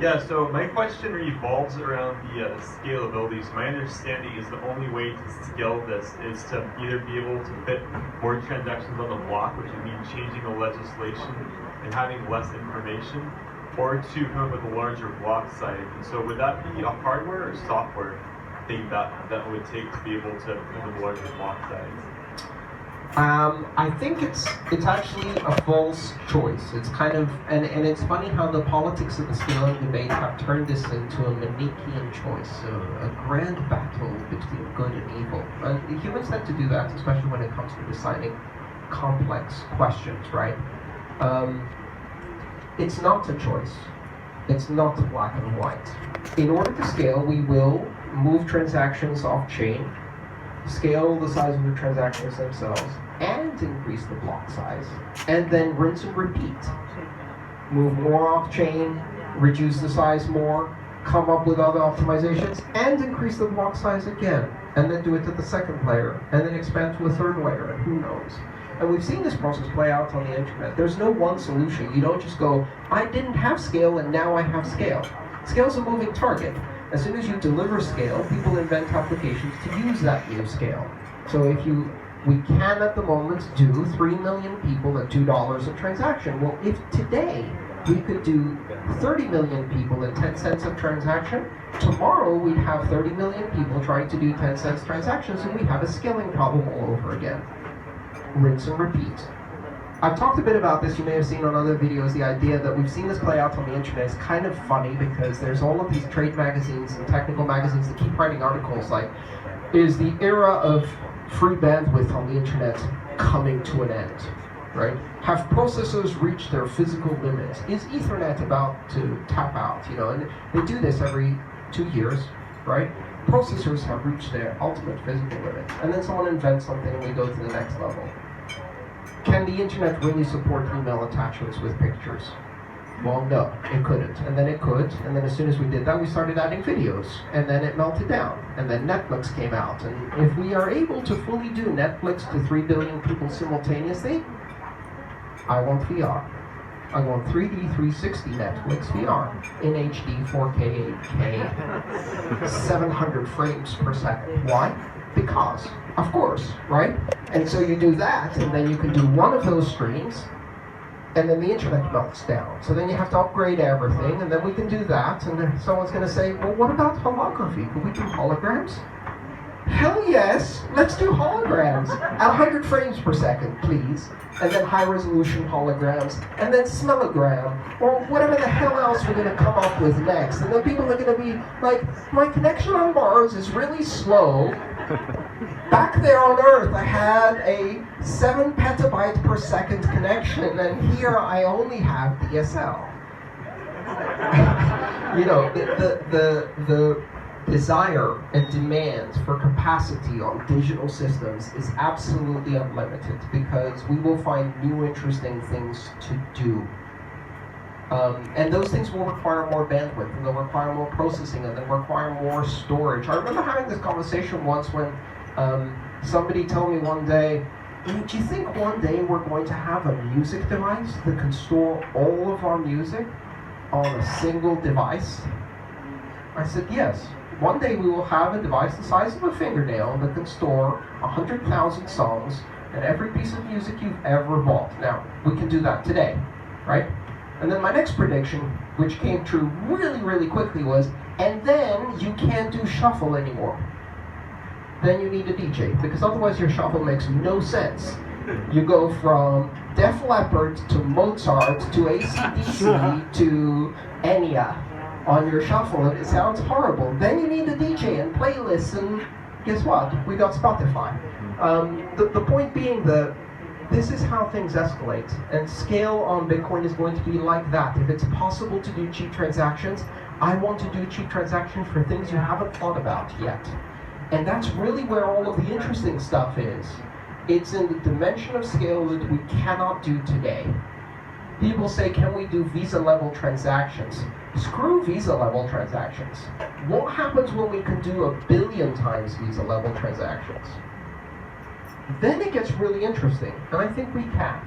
Yeah, so my question revolves around the scalability. So my understanding is the only way to scale this is to either be able to fit more transactions on the block, which would mean changing the legislation and having less information, or to come up with a larger block size. And so would that be a hardware or software thing that would take to be able to have a larger block size? I think it's actually a false choice. It's kind of, and it's funny how the politics of the scaling debate have turned this into a Manichaean choice, a grand battle between good and evil. And humans tend to do that, especially when it comes to deciding complex questions, right? It's not a choice. It's not black and white. In order to scale, we will move transactions off-chain, scale the size of the transactions themselves, and increase the block size, and then rinse and repeat. Move more off-chain, reduce the size more, come up with other optimizations, and increase the block size again, and then do it to the second layer, and then expand to a third layer, and who knows. And we've seen this process play out on the internet. There's no one solution. You don't just go, I didn't have scale and now I have scale. Scale's a moving target. As soon as you deliver scale, people invent applications to use that new scale. So we can at the moment do 3 million people at $2 a transaction. Well, if today we could do 30 million people at 10 cents a transaction, tomorrow we'd have 30 million people trying to do 10 cents transactions, and we have a scaling problem all over again. Rinse and repeat. I've talked a bit about this, you may have seen on other videos, the idea that we've seen this play out on the internet is kind of funny because there's all of these trade magazines and technical magazines that keep writing articles like, is the era of free bandwidth on the internet coming to an end, right? Have processors reached their physical limits? Is Ethernet about to tap out, and they do this every 2 years, right? Processors have reached their ultimate physical limit, and then someone invents something and we go to the next level. Can the internet really support email attachments with pictures? Well, no, it couldn't. And then it could, and then as soon as we did that, we started adding videos, and then it melted down, and then Netflix came out. And if we are able to fully do Netflix to 3 billion people simultaneously, I want VR. I want 3D 360 Netflix VR in HD 4K 8K 700 frames per second. Why? Because, of course, right? And so you do that, and then you can do one of those streams, and then the internet melts down. So then you have to upgrade everything, and then we can do that, and then someone's going to say, well, what about holography? Can we do holograms? Hell yes, let's do holograms at 100 frames per second, please. And then high-resolution holograms, and then smellogram, or whatever the hell else we're going to come up with next. And then people are going to be like, my connection on Mars is really slow. Back there on Earth, I had a 7 petabyte per second connection, and here I only have DSL. The desire and demand for capacity on digital systems is absolutely unlimited because we will find new interesting things to do. And those things will require more bandwidth, and they'll require more processing, and they'll require more storage. I remember having this conversation once when somebody told me one day, do you think one day we're going to have a music device that can store all of our music on a single device? I said, yes. One day we will have a device the size of a fingernail that can store 100,000 songs and every piece of music you've ever bought. Now, we can do that today, right? And then my next prediction, which came true really, really quickly, was, and then you can't do shuffle anymore. Then you need a DJ, because otherwise your shuffle makes no sense. You go from Def Leppard to Mozart to AC/DC to Enya on your shuffle, and it sounds horrible. Then you need a DJ and playlists, and guess what? We got Spotify. The point being that this is how things escalate, and scale on Bitcoin is going to be like that. If it's possible to do cheap transactions, I want to do cheap transactions for things you haven't thought about yet. And that's really where all of the interesting stuff is. It's in the dimension of scale that we cannot do today. People say, can we do Visa-level transactions? Screw Visa-level transactions. What happens when we can do 1 billion times Visa-level transactions? Then it gets really interesting, and I think we can.